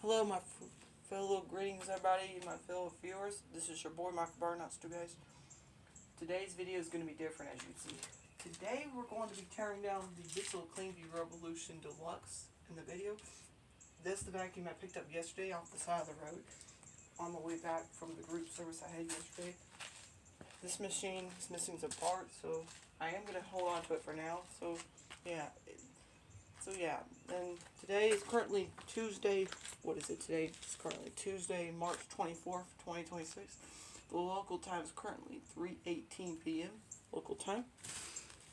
Hello, my fellow greetings, everybody, my fellow viewers. This is your boy, Michael Burnout, guys. Today's video is going to be different, as you can see. Today, we're going to be tearing down the Bissell Cleanview Revolution Deluxe in the video. This is the vacuum I picked up yesterday off the side of the road on the way back from the group service I had yesterday. This machine is missing some parts, so I am going to hold on to it for now. So, yeah, and today is currently Tuesday. What is it today? It's currently Tuesday, March 24th, 2026. The local time is currently 3:18 p.m. local time.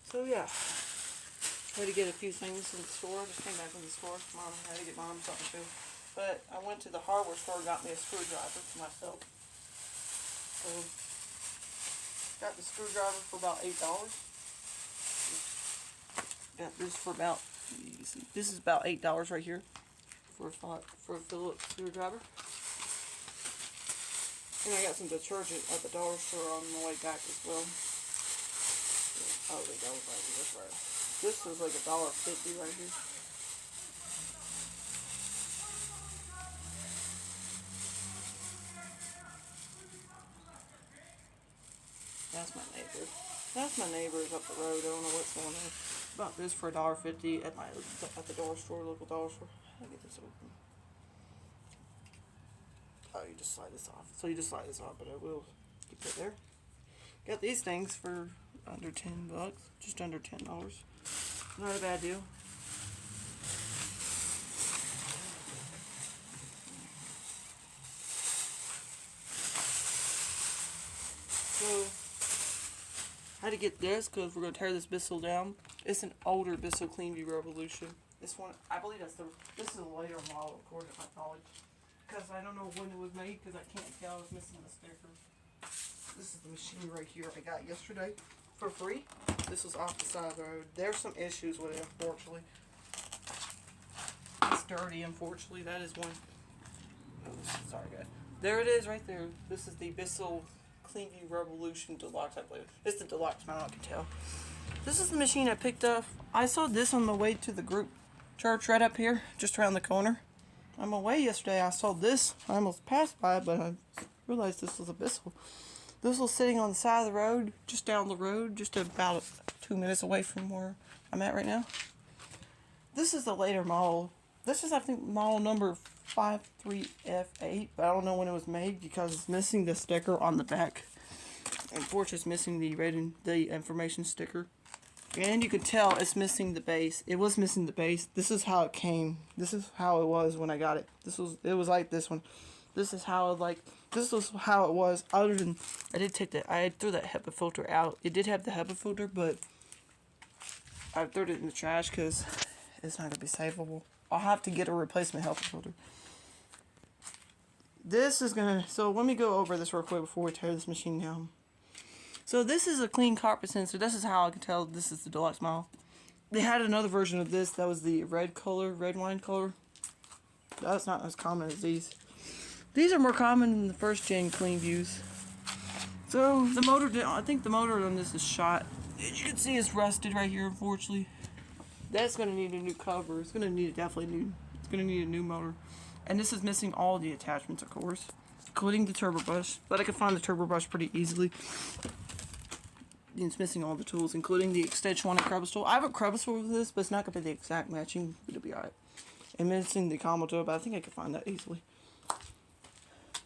So yeah, I had to get a few things from the store. Just came back from the store. Mom had to get Mom something too. But I went to the hardware store and got me a screwdriver for myself. So got the screwdriver for about $8. Got this for about, this is about $8 right here for a Phillips screwdriver. And I got some detergent at the dollar store on the way back as well. Oh, wait, that was right here. That's right. This is like $1.50 right here. That's my neighbor. That's my neighbors up the road. I don't know what's going on. Bought this for $1.50 at the dollar store, local dollar store. How do I get this open? Oh, you just slide this off. So you just slide this off, but I will keep it there. Got these things for under $10, just under $10. Not a bad deal. So I had to get this because we're going to tear this Bissell down. It's an older Bissell Cleanview Revolution. This one, I believe this is a later model, according to my knowledge. Because I don't know when it was made, because I can't tell. It's missing the sticker. This is the machine right here I got yesterday for free. This was off the side of the road. There's some issues with it, unfortunately. It's dirty, unfortunately. That is one. Oh, sorry, guys. There it is right there. This is the Bissell Cleanview Revolution Deluxe, I believe. It's the Deluxe, I can tell. This is the machine I picked up. I saw this on the way to the group church right up here, just around the corner. On my way yesterday, I saw this. I almost passed by it, but I realized this was a Bissell. This was sitting on the side of the road, just down the road, just about 2 minutes away from where I'm at right now. This is the later model. This is, I think, model number 53F8, but I don't know when it was made because it's missing the sticker on the back. Unfortunately, it's missing the information sticker. And you can tell it's missing the base. It was missing the base. This is how it came. This is how it was when I got it. It was like this one. This was how it was. Other than I threw that HEPA filter out. It did have the HEPA filter, but I threw it in the trash because it's not gonna be savable. I'll have to get a replacement HEPA filter. So let me go over this real quick before we tear this machine down. So this is a clean carpet sensor. This is how I can tell this is the deluxe model. They had another version of this that was the red wine color. That's not as common as these. These are more common than the first gen Cleanviews. So the motor, I think the motor on this is shot. As you can see, it's rusted right here, unfortunately. That's going to need a new cover. It's going to need a new motor. And this is missing all the attachments, of course, including the turbo brush. But I could find the turbo brush pretty easily. It's missing all the tools, including the extension one and crevice tool. I have a crevice tool with this, but it's not going to be the exact matching. It'll be alright. And missing the combo tool, but I think I can find that easily.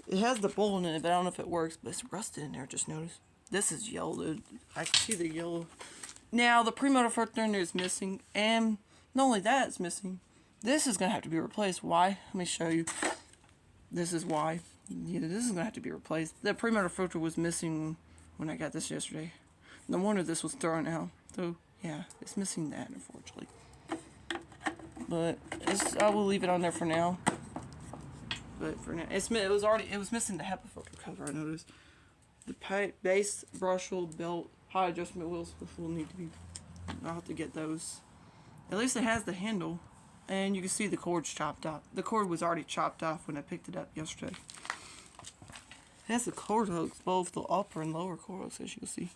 It has the bolt in it, but I don't know if it works. But it's rusted in there, just noticed. This is yellow. I can see the yellow. Now, the premotor filter in there is missing. And not only that, it's missing. This is going to have to be replaced. Why? Let me show you. This is why. Yeah, this is going to have to be replaced. The premotor filter was missing when I got this yesterday. No wonder this was thrown out. So, yeah, it's missing that, unfortunately. But I will leave it on there for now. But for now, it was missing the HEPA filter cover, I noticed. The pipe, base, brush wheel, belt, high adjustment wheels, which will need to be, I'll have to get those. At least it has the handle. And you can see the cord's chopped off. The cord was already chopped off when I picked it up yesterday. It has the cord hooks, both the upper and lower cord hooks, as you can see.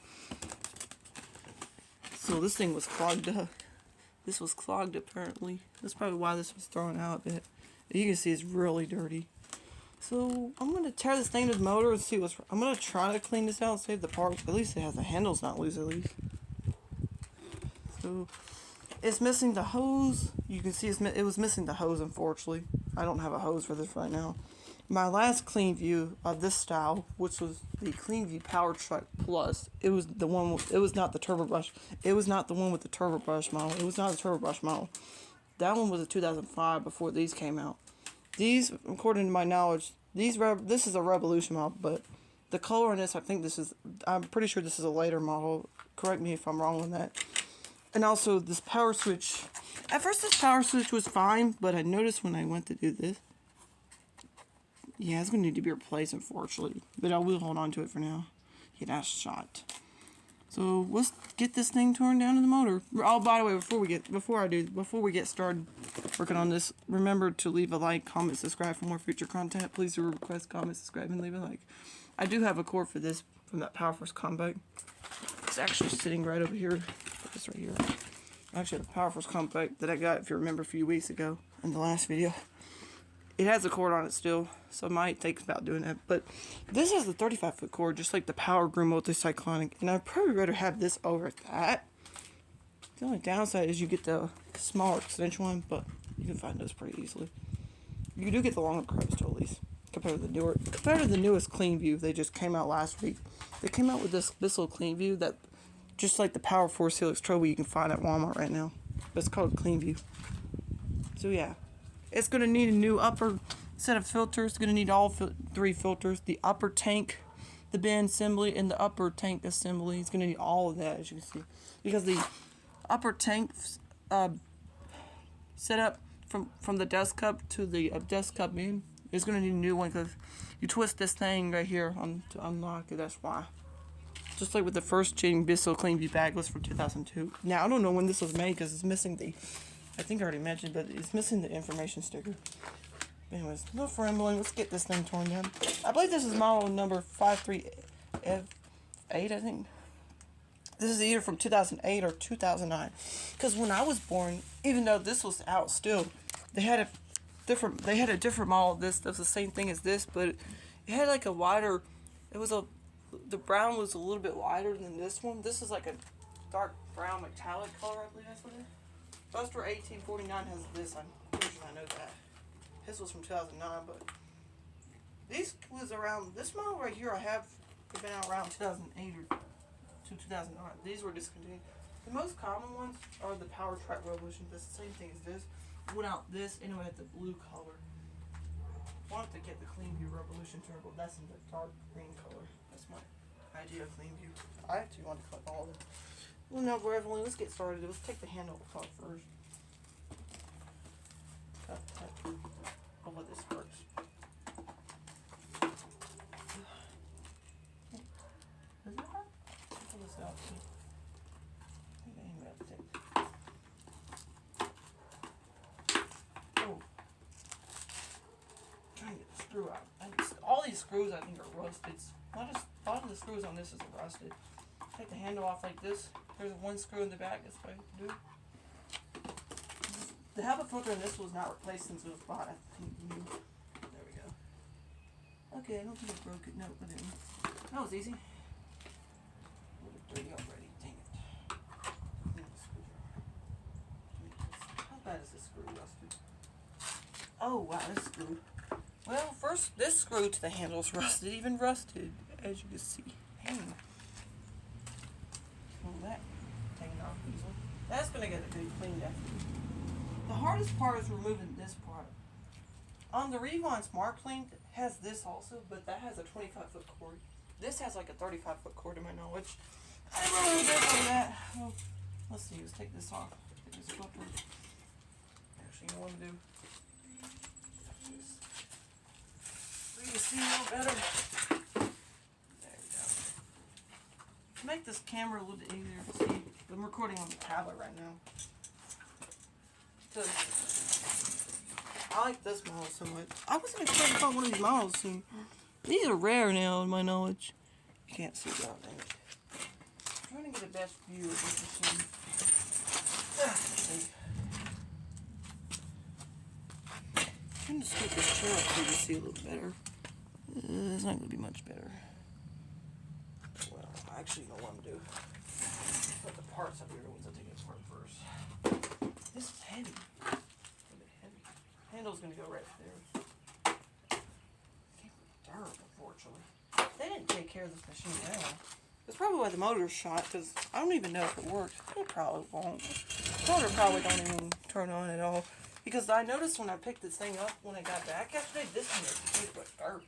So this thing was clogged up. This was clogged apparently. That's probably why this was thrown out a bit. You can see it's really dirty. So I'm gonna tear this thing to the motor and see what's. I'm gonna try to clean this out, and save the parts. At least it has the handles not loose. At least. So it's missing the hose. You can see it was missing the hose. Unfortunately, I don't have a hose for this right now. My last Cleanview of this style, which was the Cleanview Power Truck Plus, it was the one. It was not the turbo brush. It was not the one with the turbo brush model. It was not the turbo brush model. That one was a 2005 before these came out. These, according to my knowledge, this is a Revolution model, but the color in this, I'm pretty sure this is a later model. Correct me if I'm wrong on that. And also this power switch. At first this power switch was fine, but I noticed when I went to do this, yeah, it's going to need to be replaced, unfortunately. But I will hold on to it for now. Yeah, that's shot. So let's get this thing torn down to the motor. Oh, by the way, before we get started working on this, remember to leave a like, comment, subscribe for more future content. Please do request, comment, subscribe, and leave a like. I do have a cord for this from that Power Force Compact. It's actually sitting right over here. Put this right here. Actually, the Power Force Compact that I got, if you remember, a few weeks ago in the last video. It has a cord on it still, so it might take about doing that. But this has a 35-foot cord, just like the Power Grew Multicyclonic. And I'd probably rather have this over that. The only downside is you get the smaller extension one, but you can find those pretty easily. You do get the longer crevice at least, compared to the newest Cleanview. They just came out last week. They came out with this Bissell Cleanview that, just like the Power Force Helix Turbo you can find at Walmart right now. But it's called Cleanview. So yeah. It's going to need a new upper set of filters. It's going to need all three filters. The upper tank, the bin assembly, and the upper tank assembly. It's going to need all of that, as you can see. Because the upper tank set up from the dust cup to the dust cup bin is going to need a new one, because you twist this thing right here to unlock it. That's why. Just like with the first gen Bissell Cleanview bagless from 2002. Now, I don't know when this was made, because it's missing the... I think I already mentioned, but it's missing the information sticker. Anyways, no rambling. Let's get this thing torn down. I believe this is model number 53F8, I think. This is either from 2008 or 2009. Because when I was born, even though this was out still, they had a different model of this. That was the same thing as this, but it had like a wider. The brown was a little bit lighter than this one. This is like a dark brown metallic color, I believe that's what it is. Buster 1849 has this. I'm pretty sure I know that. His was from 2009, but these was around. This model right here I have been out around 2008 or to 2009. These were discontinued. The most common ones are the Power Track Revolution. That's the same thing as this. Went out this and it had the blue color. Wanted to get the Cleanview Revolution Turbo. That's in the dark green color. That's my idea of Cleanview. I actually want to cut all of them. Well, now, Evelyn, let's get started. Let's take the handle apart first. I'll let this first. Does it hurt? Pull this out too. I think I even have to take. Oh. Trying to get the screw out. All these screws, I think, are rusted. A lot of the screws on this is rusted. Take the handle off like this. There's one screw in the back. That's what I do. The HEPA filter in this was not replaced since it was bought. I think new. There we go. Okay, I don't think I broke it. No, I didn't. That was easy. A little dirty already. Dang it. How bad is this screw rusted? Oh wow, this screw. Well, first this screw to the handle is rusted, even rusted, as you can see. Hang. That taken off easily. That's gonna get a good clean after. The hardest part is removing this part. On the Revon Smart Clean has this also, but that has a 25-foot cord. This has like a 35-foot cord to my knowledge. I don't know a bit on that. Well, let's see. Let's take this off. Take this filter. Actually, you know what to do? So you can see a little better. To make this camera a little bit easier to see, I'm recording on the tablet right now. Because I like this model so much. I wasn't expecting to find one of these models soon. These are rare now, in my knowledge. You can't see that, dang it. I'm trying to get a best view of this machine. trying to scoot this chair up so you can see a little better. It's not going to be much better. Well, I actually know what I'm going to do. Put the parts up here, the ones I take it apart first. This is heavy. A bit heavy. Handle's going to go right there. Dirt, unfortunately. They didn't take care of this machine at all. That's probably why the motor's shot, because I don't even know if it works. It probably won't. The motor probably don't even turn on at all. Because I noticed when I picked this thing up, when I got back yesterday, this thing is tastes like dirt.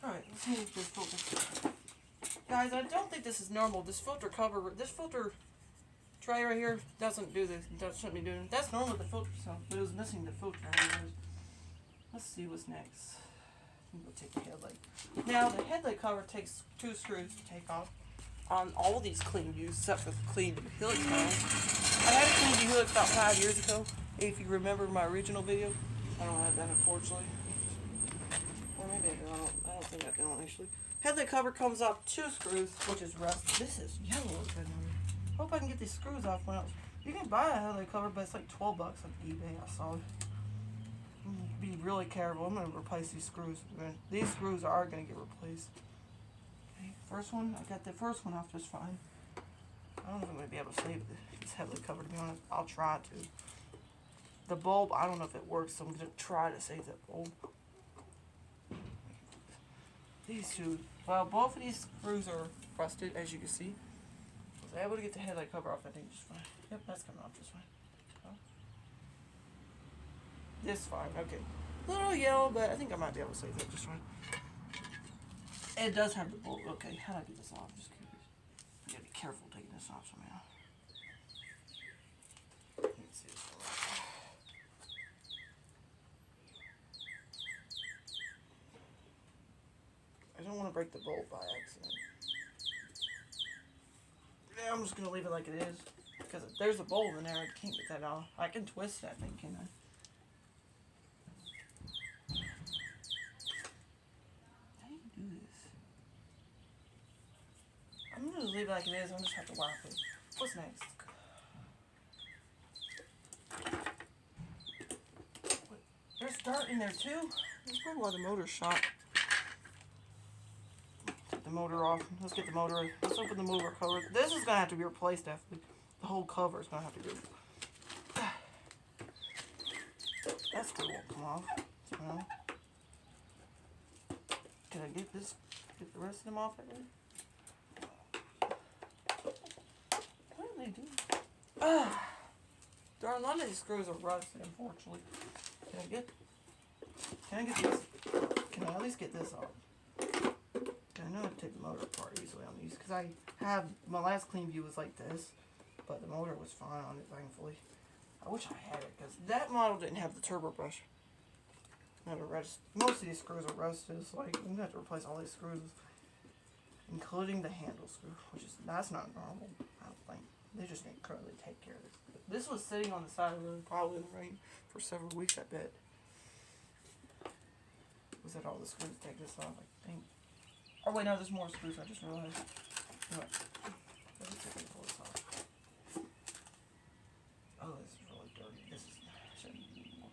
Alright, let's see if this filter. Guys, I don't think this is normal. This filter tray right here doesn't do this. Shouldn't be doing it. That's normal, the filter sound, but it was missing the filter. Let's see what's next. We'll take the headlight. Now, the headlight cover takes 2 screws to take off on all these Cleanviews, except for the Cleanview Helix models. I had a Cleanview Helix about 5 years ago. If you remember my original video, I don't have that, unfortunately. Or maybe I do. I don't think I don't, actually. Headlight cover comes off 2 screws, which is rust. This is yellow looking. Hope I can get these screws off when else. You can buy a headlight cover, but it's like $12 on eBay. I saw it. Be really careful. I'm going to replace these screws. These screws are going to get replaced. Okay, first one, I got the first one off just fine. I don't know if I'm going to be able to save this headlight cover, to be honest. I'll try to. The bulb, I don't know if it works, so I'm going to try to save that bulb. These two, well, both of these screws are rusted, as you can see. I was able to get the headlight cover off, I think, just fine. Yep, that's coming off just fine. This fine, okay. A little yellow, but I think I might be able to save that just fine. It does have the bulb. Okay, how do I get this off? I'm just curious. I gotta be careful taking this off somehow. Let me see this one. I don't want to break the bulb by accident. Yeah, I'm just gonna leave it like it is. Because if there's a bulb in there, I can't get that off. I can twist that thing, can I? I'm going to leave it like it is. I'm just have to wipe it. What's next? Wait, there's dirt in there too? That's probably why the motor's shot. Take the motor off. Let's get the motor. Let's open the motor cover. This is going to have to be replaced after. The whole cover is going to have to be replaced. That screw won't come off. So, can I get this? Get the rest of them off again? Darn, a lot of these screws are rusted, unfortunately. Can I get this? Can I at least get this off? I know how to take the motor apart easily on these, because I have, my last Cleanview was like this, but the motor was fine on it, thankfully. I wish I had it, because that model didn't have the turbo brush. Most of these screws are rusted, so like, I'm going to have to replace all these screws, including the handle screw, that's not normal, I don't think. They just didn't currently take care of this. This was sitting on the side of the road, probably in the rain, for several weeks, I bet. Was that all the screws to take this off, I think? Oh wait, no, there's more screws, I just realized. What? Let me see if I can pull this off. Oh, this is really dirty. This is, I shouldn't be anymore.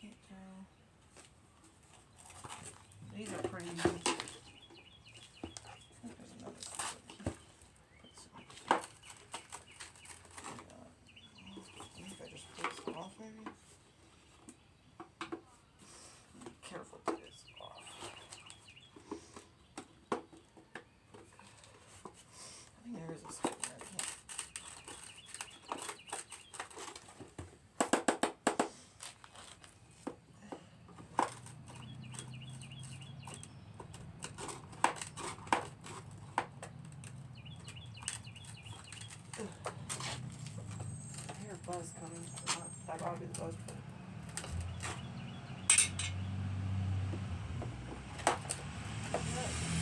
Can't tell. These are pretty easy. I think there's another screw. I think I just pull this off, maybe? Be careful to get this off. I think there is a screw there. I hear a buzz coming. That ought to be the buzz.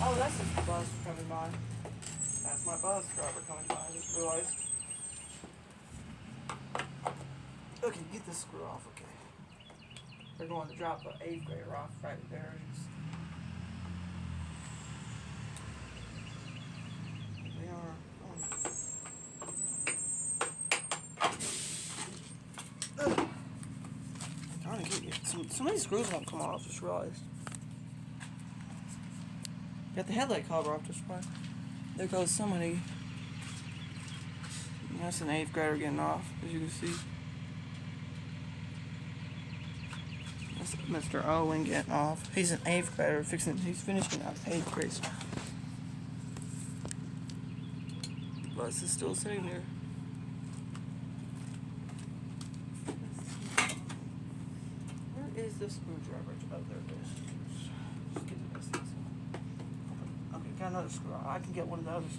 Oh, that's just the bus coming by. That's my bus driver coming by, I just realized. Okay, get this screw off, okay. They're going to drop an 8th grader off right there. They are going Some of these screws won't come off, just realized. Got the headlight cover off, just fine. There goes somebody. That's an 8th grader getting off, as you can see. That's Mr. Owen getting off. He's an 8th grader, he's finishing up 8th grade. Bus is still sitting there. Where is the screwdriver? Oh, there it is. Just get the rest of this one. Okay, got another screw. I can get one of the others.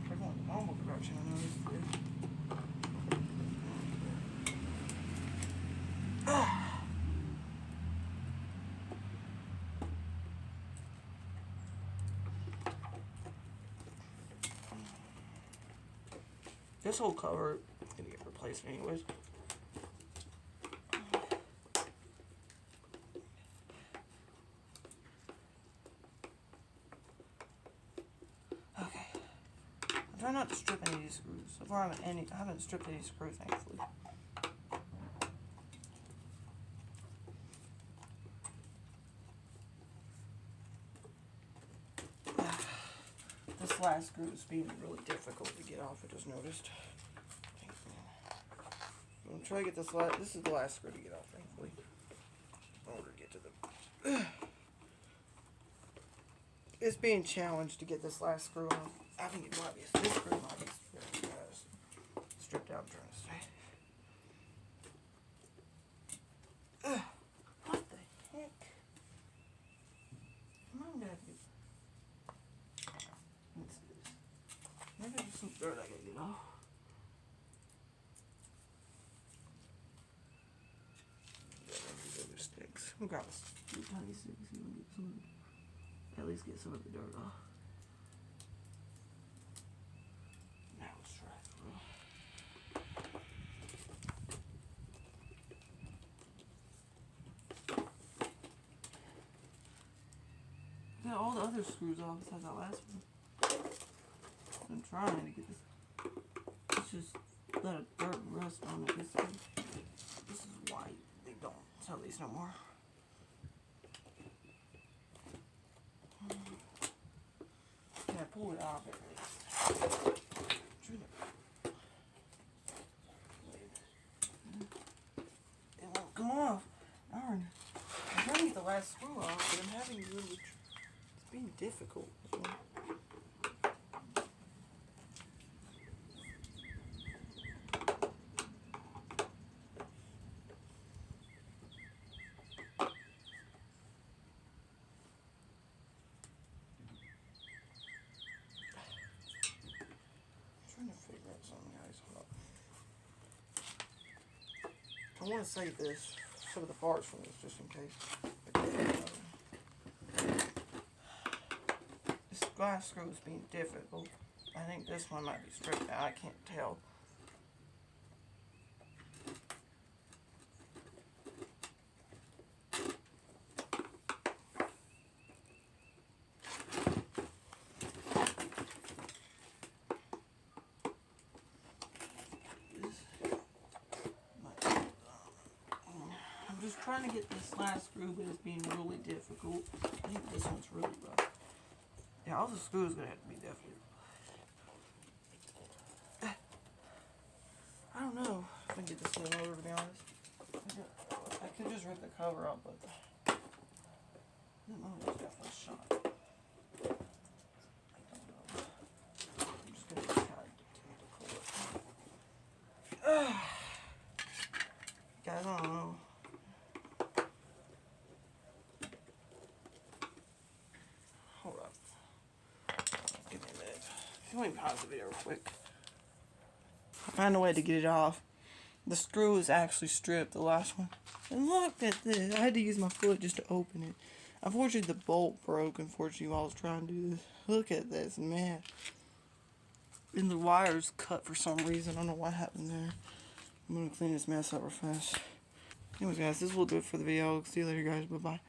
If I go in the normal direction, I know this is good. This whole cover is gonna get replaced anyways. Okay. I'm trying not to strip any of these screws. So far I haven't stripped any screws, thankfully. This last screw is being really difficult to get off, I just noticed. I'm gonna try to get this is the last screw to get off, thankfully. In order to get to the... It's being challenged to get this last screw off. I think it might be, this screw might be stripped out, I'm trying to say. What the heck? Come on, Daddy. Maybe there's some dirt I gotta get off. These other sticks. We'll grab a few tiny sticks so we can get some, at least get some of the dirt off. Now let's try it for real. Got all the other screws off besides that last one. I'm trying to get this. It's just let a dirt rust on it. This is white. They don't sell these no more. Can I pull it off at least? It won't come off. Darn. I'm trying to get the last screw off, but I'm having really. It's being difficult. So. I want to save some of the parts from this just in case. This glass screw is being difficult. I think this one might be stripped out. I can't tell. Trying to get this last screw, but it's being really difficult. I think this one's really rough. Yeah, all the screws are gonna have to be definitely. I don't know if I can get this thing over, to be honest. I could just rip the cover out, but I don't know. It's definitely shot. I don't know. I'm just gonna try to pull it. Guys, I don't know. Let me pause the video real quick. I found a way to get it off. The screw is actually stripped, the last one. And look at this. I had to use my foot just to open it. Unfortunately, the bolt broke, unfortunately, while I was trying to do this. Look at this, man. And the wire's cut for some reason. I don't know what happened there. I'm going to clean this mess up real fast. Anyways, guys, this will do it for the video. See you later, guys. Bye-bye.